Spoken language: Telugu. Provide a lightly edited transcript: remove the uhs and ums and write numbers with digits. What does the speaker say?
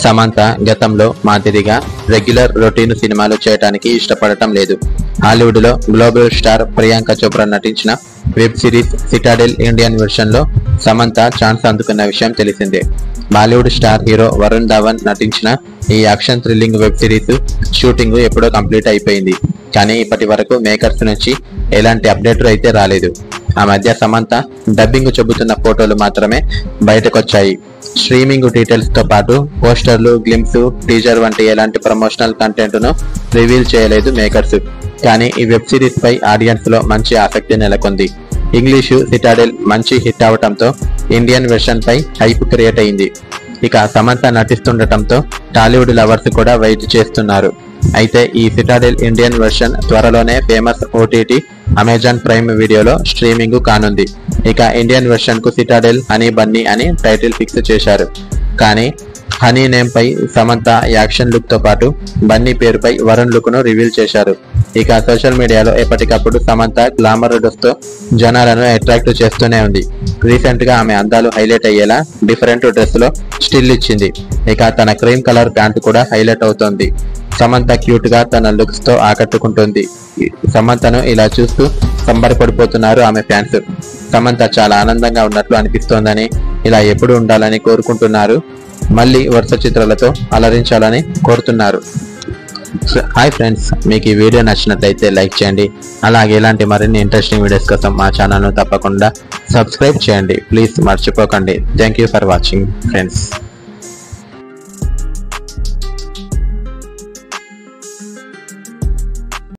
సమంత గతంలో మాదిరిగా రెగ్యులర్ రొటీన్ సినిమాలు చేయడానికి ఇష్టపడటం లేదు. హాలీవుడ్ లో గ్లోబల్ స్టార్ ప్రియాంక చోప్రా నటించిన web series Citadel Indian version లో సమంత ఛాన్స్ అందుకున్న విషయం తెలిసిందే. బాలీవుడ్ స్టార్ హీరో వరుణ్ ధవన్ నటించిన ఈ action thrilling web series shooting ఎప్పుడో కంప్లీట్ అయిపోయింది. కానీ ఇప్పటి వరకు మేకర్స్ నుంచి ఎలాంటి అప్డేట్ అయితే రాలేదు. ఆ మధ్య సమంత డబ్బింగ్ చెబుతున్న ఫోటోలు మాత్రమే బయటకొచ్చాయి. స్ట్రీమింగ్ డీటెయిల్స్ తో పాటు పోస్టర్లు, గ్లిమ్స్, టీజర్ వంటి ఎలాంటి ప్రమోషనల్ కంటెంట్ ను రివీల్ చేయలేదు మేకర్స్. కానీ ఈ వెబ్ సిరీస్ పై ఆడియన్స్ లో మంచి ఆసక్తి నెలకొంది. ఇంగ్లీషు సిటాడెల్ మంచి హిట్ అవడంతో ఇండియన్ వెర్షన్ పై హైప్ క్రియేట్ అయింది. ఇక సమంత నటిస్తుండటంతో టాలీవుడ్ లవర్స్ కూడా వెయిట్ చేస్తున్నారు. అయితే ఈ సిటాడెల్ ఇండియన్ వెర్షన్ త్వరలోనే ఫేమస్ ఓటీటీ అమెజాన్ ప్రైమ్ వీడియోలో స్ట్రీమింగ్ కానుంది. ఇక ఇండియన్ వెర్షన్ కు సిటాడెల్ హనీ బన్నీ అని టైటిల్ ఫిక్స్ చేశారు. కానీ హనీ నేమ్ పై సమంత యాక్షన్ లుక్ తో పాటు బన్నీ పేరుపై వరుణ్ లుక్ ను రివీల్ చేశారు. ఇక సోషల్ మీడియాలో ఎప్పటికప్పుడు సమంత గ్లామర్ లుక్స్ తో జనాలను అట్రాక్ట్ చేస్తూనే ఉంది. రీసెంట్ గా ఆమె అందాలు హైలైట్ అయ్యేలా డిఫరెంట్ డ్రెస్ లో స్టిల్ ఇచ్చింది. ఇక తన క్రీమ్ కలర్ ప్యాంట్ కూడా హైలైట్ అవుతోంది. సమంత క్యూట్ గా తన లుక్స్ తో ఆకట్టుకుంటుంది. సమంతను ఇలా చూస్తూ సంబరపడిపోతున్నారు ఆమె ఫ్యాన్స్. సమంత చాలా ఆనందంగా ఉన్నట్లు అనిపిస్తోందని, ఇలా ఎప్పుడు ఉండాలని కోరుకుంటున్నారు. మళ్ళీ వరుస చిత్రాలతో అలరించాలని కోరుతున్నారు. హాయ్ ఫ్రెండ్స్, మీకు ఈ వీడియో నచ్చినట్లయితే లైక్ చేయండి. అలాగే ఇలాంటి మరిన్ని ఇంట్రెస్టింగ్ వీడియోస్ కోసం మా ఛానల్ను తప్పకుండా సబ్స్క్రైబ్ చేయండి. ప్లీజ్ మర్చిపోకండి. Thank you for watching friends.